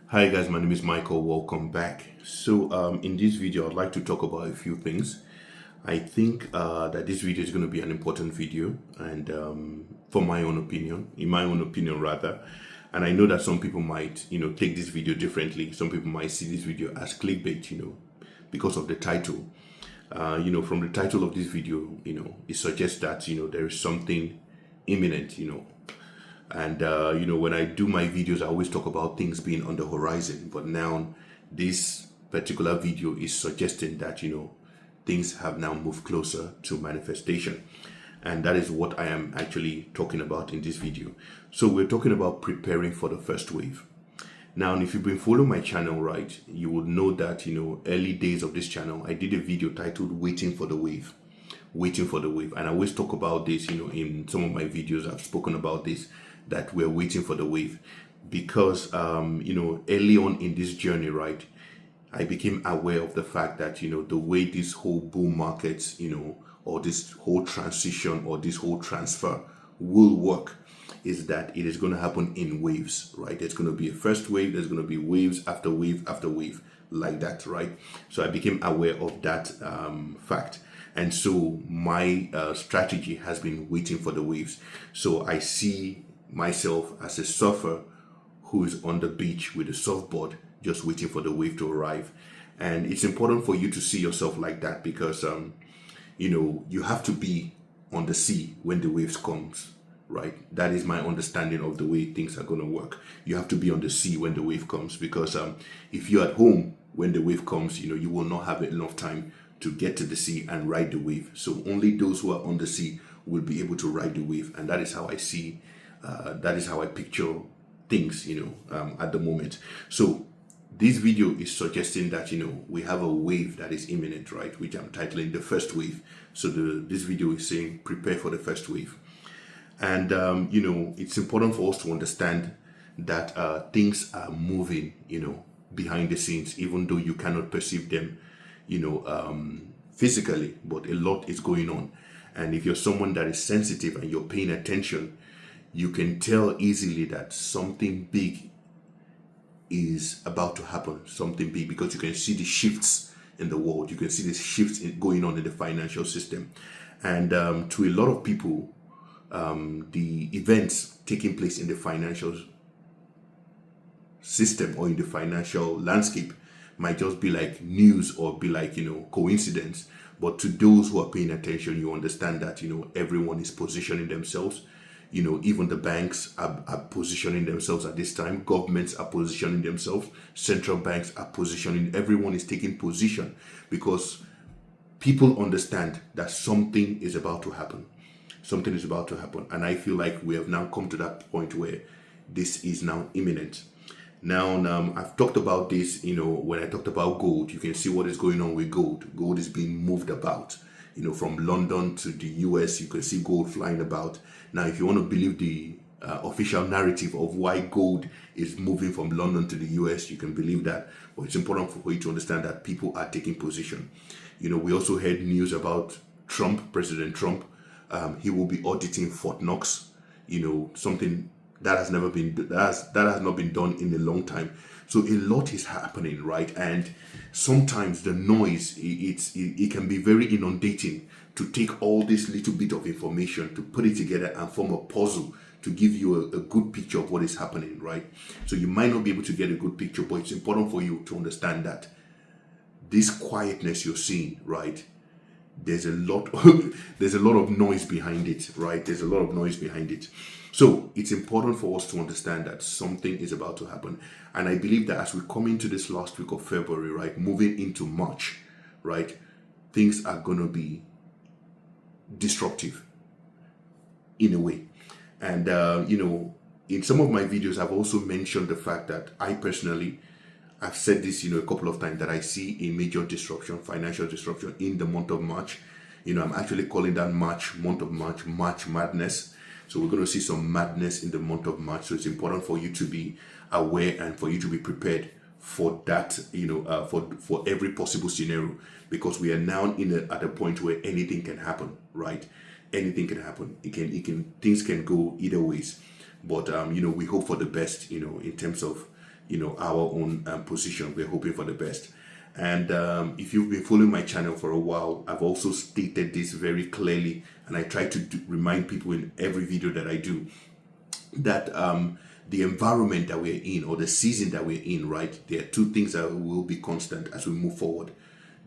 Hi guys, my name is Michael. Welcome back. In this video, I'd like to talk about a few things. I think that this video is going to be an important video, and for my own opinion, in my own opinion rather. And I know that some people might, take this video differently. Some people might see this video as clickbait, because of the title. From the title of this video, it suggests that there is something imminent, and when I do my videos, I always talk about things being on the horizon. But now, this particular video is suggesting that things have now moved closer to manifestation, and that is what I am actually talking about in this video. So we're talking about preparing for the first wave. Now, if you've been following my channel, right, you would know that early days of this channel, I did a video titled "Waiting for the Wave." Waiting for the wave, and I always talk about this in some of my videos. I've spoken about this, that we're waiting for the wave, because early on in this journey, right, I became aware of the fact that the way this whole bull market, or this whole transition or this whole transfer will work is that it is going to happen in waves, right? There's going to be a first wave, there's going to be waves after wave after wave, like that, right? So I became aware of that fact. And so my strategy has been waiting for the waves. So I see myself as a surfer who is on the beach with a surfboard, just waiting for the wave to arrive. And it's important for you to see yourself like that, because you have to be on the sea when the waves comes, right? That is my understanding of the way things are going to work. You have to be on the sea when the wave comes, because if you're at home when the wave comes, you will not have enough time to get to the sea and ride the wave. So only those who are on the sea will be able to ride the wave, and that is how I see. That is how I picture things, at the moment. So this video is suggesting that we have a wave that is imminent, right? Which I'm titling the first wave. So this video is saying prepare for the first wave, and it's important for us to understand that things are moving, behind the scenes, even though you cannot perceive them physically, but a lot is going on. And if you're someone that is sensitive and you're paying attention, you can tell easily that something big is about to happen, something big, because you can see the shifts in the world. You can see the shifts going on in the financial system. And to a lot of people, the events taking place in the financial system or in the financial landscape might just be like news or be like coincidence. But to those who are paying attention, you understand that everyone is positioning themselves. Even the banks are positioning themselves at this time. Governments are positioning themselves. Central banks are positioning. Everyone is taking position, because people understand that something is about to happen. Something is about to happen. And I feel like we have now come to that point where this is now imminent. Now, I've talked about this, when I talked about gold. You can see what is going on with gold. Gold is being moved about, from London to the US. You can see gold flying about. Now, if you want to believe the official narrative of why gold is moving from London to the US, you can believe that. But it's important for you to understand that people are taking position. We also heard news about President Trump. He will be auditing Fort Knox, something that has never been that has not been done in a long time. So a lot is happening, right? And sometimes the noise, it can be very inundating to take all this little bit of information, to put it together and form a puzzle to give you a good picture of what is happening, right? So you might not be able to get a good picture, but it's important for you to understand that this quietness you're seeing, right, there's a lot there's a lot of noise behind it, right? There's a lot of noise behind it. So it's important for us to understand that something is about to happen. And I believe that as we come into this last week of February, right, moving into March, right, things are going to be disruptive in a way. And in some of my videos, I've also mentioned the fact that I personally, I've said this, a couple of times, that I see a major disruption, financial disruption in the month of March. I'm actually calling that month of March, March Madness. So we're going to see some madness in the month of March. So it's important for you to be aware and for you to be prepared for that, for every possible scenario, because we are now at a point where anything can happen, right? Anything can happen. Things can go either ways. But we hope for the best, in terms of our own position. We're hoping for the best. And if you've been following my channel for a while, I've also stated this very clearly, and I try to remind people in every video that I do that the environment that we're in, or the season that we're in, right? There are two things that will be constant as we move forward: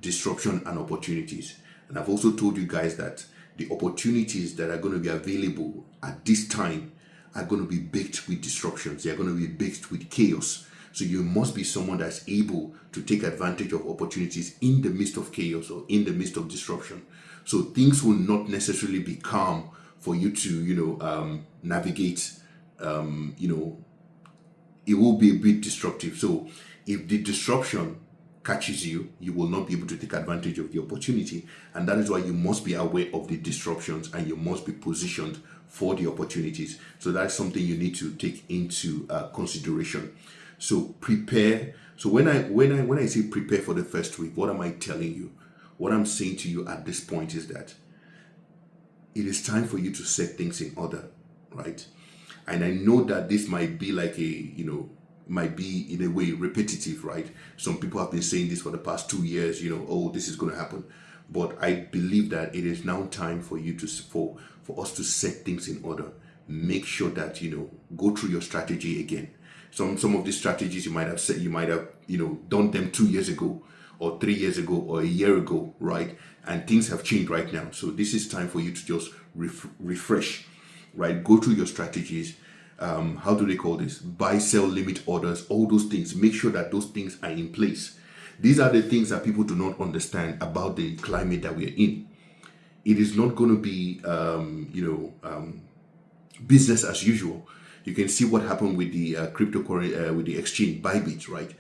disruption and opportunities. And I've also told you guys that the opportunities that are going to be available at this time are going to be baked with disruptions. They're going to be baked with chaos. So you must be someone that's able to take advantage of opportunities in the midst of chaos or in the midst of disruption. So things will not necessarily be calm for you to, navigate. It will be a bit disruptive. So if the disruption catches you, you will not be able to take advantage of the opportunity. And that is why you must be aware of the disruptions and you must be positioned for the opportunities. So that's something you need to take into consideration. So prepare. So when I say prepare for the first week, what am I telling you? What I'm saying to you at this point is that it is time for you to set things in order, right? And I know that this might be like might be in a way repetitive, right? Some people have been saying this for the past 2 years, oh, this is going to happen. But I believe that it is now time for you to, for us to set things in order. Make sure that, go through your strategy again. Some of these strategies you might have done them 2 years ago or 3 years ago or a year ago, right? And things have changed right now. So this is time for you to just refresh, right? Go through your strategies. How do they call this? Buy, sell, limit orders, all those things. Make sure that those things are in place. These are the things that people do not understand about the climate that we're in. It is not going to be, business as usual. You can see what happened with the cryptocurrency, with the exchange Bybit, right?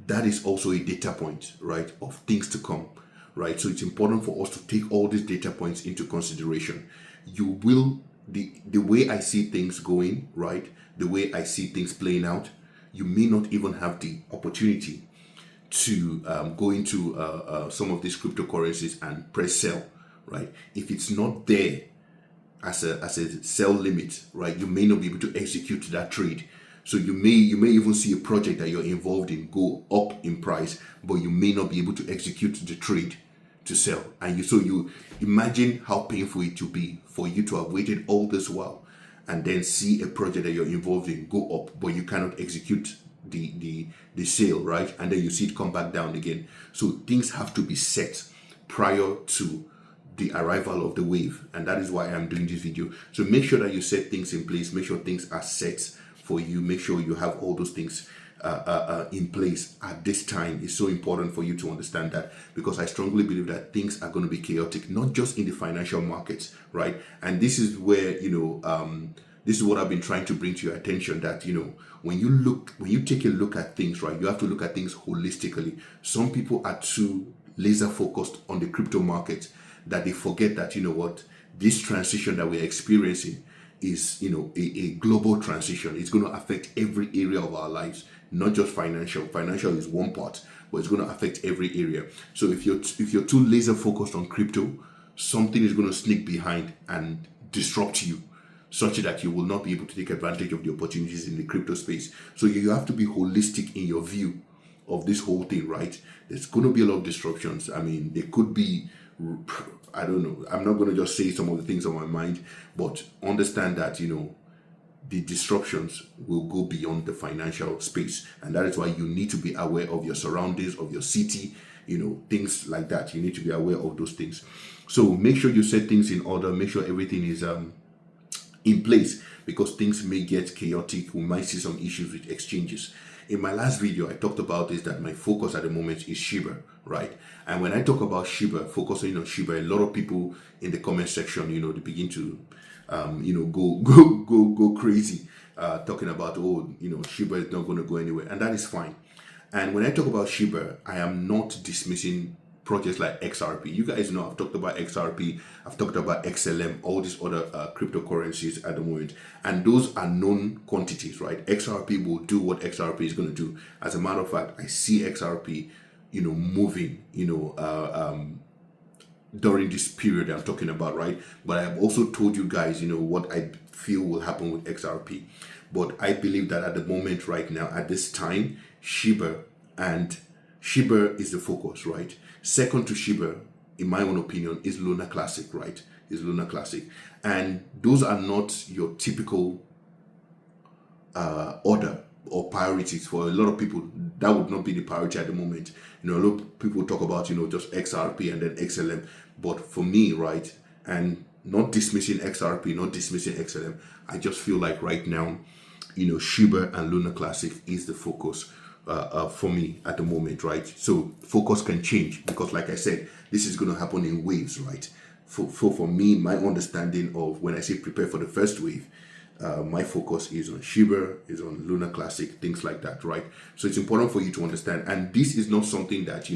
That is also a data point, right, of things to come, right? So it's important for us to take all these data points into consideration. You will, the way I see things going, right, the way I see things playing out, you may not even have the opportunity to go into some of these cryptocurrencies and press sell, right? If it's not there as a sell limit, right, you may not be able to execute that trade. So you may even see a project that you're involved in go up in price, but you may not be able to execute the trade to sell. And you imagine how painful it will be for you to have waited all this while and then see a project that you're involved in go up, but you cannot execute the sale, right? And then you see it come back down again. So things have to be set prior to the arrival of the wave, and that is why I'm doing this video. So make sure that you set things in place, make sure things are set for you, make sure you have all those things in place at this time. It's so important for you to understand that, because I strongly believe that things are going to be chaotic, not just in the financial markets, right? And this is where this is what I've been trying to bring to your attention, that when you take a look at things, right, you have to look at things holistically. Some people are too laser focused on the crypto market that they forget that this transition that we're experiencing is a global transition. It's going to affect every area of our lives, not just financial. Financial is one part, but it's going to affect every area. So if you're too laser focused on crypto, something is going to sneak behind and disrupt you, such that you will not be able to take advantage of the opportunities in the crypto space. So you have to be holistic in your view of this whole thing, right? There's going to be a lot of disruptions. I mean, there could be, I don't know, I'm not going to just say some of the things on my mind, but understand that the disruptions will go beyond the financial space, and that is why you need to be aware of your surroundings, of your city, things like that. You need to be aware of those things. So make sure you set things in order, make sure everything is in place, because things may get chaotic. We might see some issues with exchanges. In my last video, I talked about this, that my focus at the moment is Shiba, right? And when I talk about Shiba, focusing on Shiba, a lot of people in the comment section, they begin to, go crazy, talking about, Shiba is not going to go anywhere, and that is fine. And when I talk about Shiba, I am not dismissing projects like XRP. You guys know I've talked about XRP, I've talked about XLM, all these other cryptocurrencies at the moment, and those are known quantities, right? XRP will do what XRP is going to do. As a matter of fact, I see XRP, moving, during this period I'm talking about, right? But I've also told you guys, what I feel will happen with XRP. But I believe that at the moment right now, at this time, Shiba is the focus, right? Second to Shiba, in my own opinion, is Luna Classic, right? Is Luna Classic. And those are not your typical order or priorities. For a lot of people, that would not be the priority at the moment. A lot of people talk about, just XRP and then XLM. But for me, right, and not dismissing XRP, not dismissing XLM, I just feel like right now, Shiba and Luna Classic is the focus for me at the moment, right? So focus can change because, like I said, this is going to happen in waves, right? For me, my understanding of when I say prepare for the first wave, my focus is on Shiba, is on Luna Classic, things like that, right? So it's important for you to understand. And this is not something that,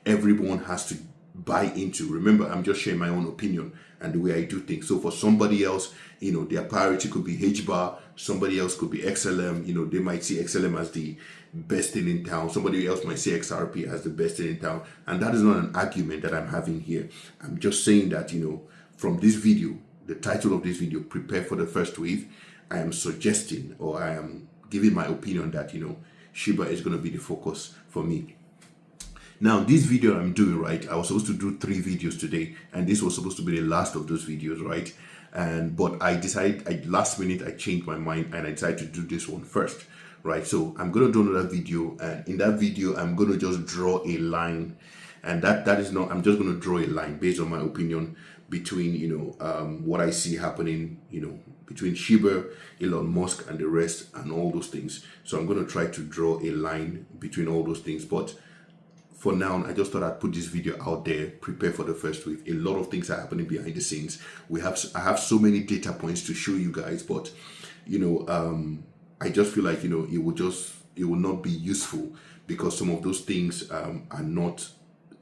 everyone has to buy into. Remember, I'm just sharing my own opinion and the way I do things. So for somebody else, their priority could be HBAR, somebody else could be XLM, they might see XLM as the best thing in town. Somebody else might see XRP as the best thing in town. And that is not an argument that I'm having here. I'm just saying that, from this video, the title of this video, Prepare for the First Wave, I am suggesting, or I am giving my opinion that, Shiba is going to be the focus for me. Now, this video I'm doing, right, I was supposed to do 3 videos today, and this was supposed to be the last of those videos, right? But I decided, last minute, I changed my mind, and I decided to do this one first, right? So I'm going to do another video, and in that video, I'm going to just draw a line, and that is not, I'm just going to draw a line based on my opinion between, what I see happening, between Shiba, Elon Musk, and the rest, and all those things. So I'm going to try to draw a line between all those things, but for now, I just thought I'd put this video out there, prepare for the first wave. A lot of things are happening behind the scenes. I have so many data points to show you guys, but I just feel like it will not be useful because some of those things are not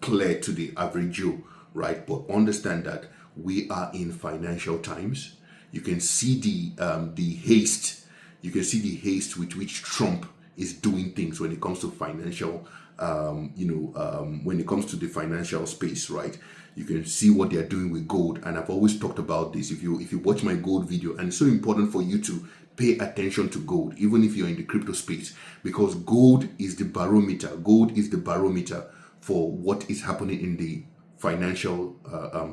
clear to the average Joe, right? But understand that we are in financial times. You can see the haste. You can see the haste with which Trump is doing things when it comes to financial. When it comes to the financial space, right? You can see what they are doing with gold, and I've always talked about this. If you watch my gold video, and it's so important for you to pay attention to gold, even if you're in the crypto space, because gold is the barometer. Gold is the barometer for what is happening in the financial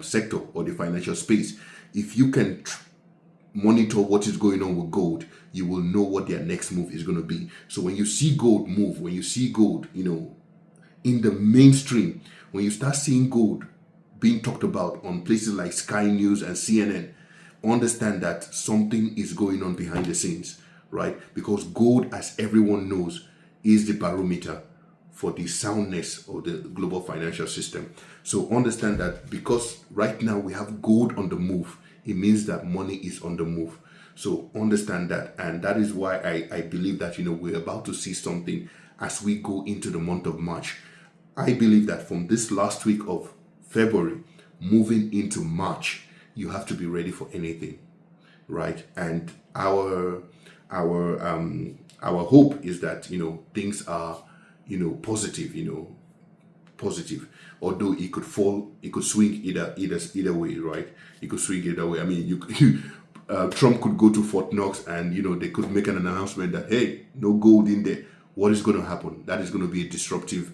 sector or the financial space. If you can monitor what is going on with gold, you will know what their next move is going to be. So when you see gold move, when you see gold, in the mainstream, when you start seeing gold being talked about on places like Sky News and CNN, understand that something is going on behind the scenes, right? Because gold, as everyone knows, is the barometer for the soundness of the global financial system. So understand that because right now we have gold on the move, it means that money is on the move. So understand that. And that is why I believe that, we're about to see something as we go into the month of March. I believe that from this last week of February, moving into March, you have to be ready for anything, right? And our hope is that, things are, positive. Although it could fall, it could swing either way, right? It could swing either way. I mean, Trump could go to Fort Knox and they could make an announcement that, hey, no gold in there. What is going to happen? That is going to be a disruptive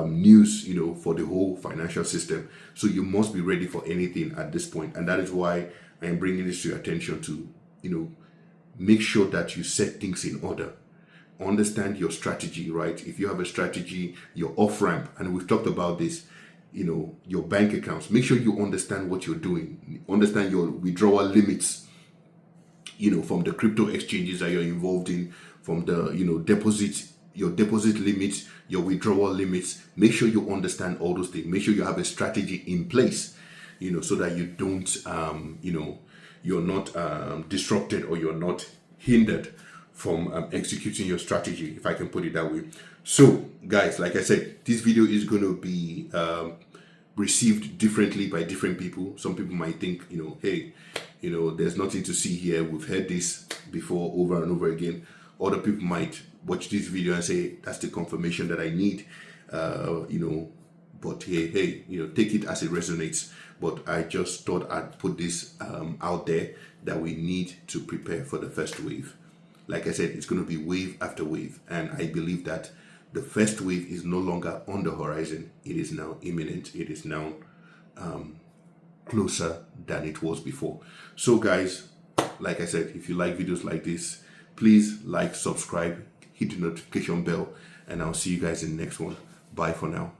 news, for the whole financial system. So you must be ready for anything at this point, and that is why I am bringing this to your attention to, make sure that you set things in order. Understand your strategy, right? If you have a strategy, your off ramp, and we've talked about this, your bank accounts. Make sure you understand what you're doing. Understand your withdrawal limits, from the crypto exchanges that you're involved in, from the, your deposit limits, your withdrawal limits. Make sure you understand all those things. Make sure you have a strategy in place, so that you don't, you're not disrupted or you're not hindered from executing your strategy, if I can put it that way. So, guys, like I said, this video is going to be received differently by different people. Some people might think, hey, there's nothing to see here. We've heard this before over and over again. Other people might watch this video and say, that's the confirmation that I need, but hey, take it as it resonates. But I just thought I'd put this out there that we need to prepare for the first wave. like I said, it's going to be wave after wave. And I believe that the first wave is no longer on the horizon. It is now imminent. It is now closer than it was before. So guys, like I said, if you like videos like this, please like, subscribe, hit the notification bell, and I'll see you guys in the next one. Bye for now.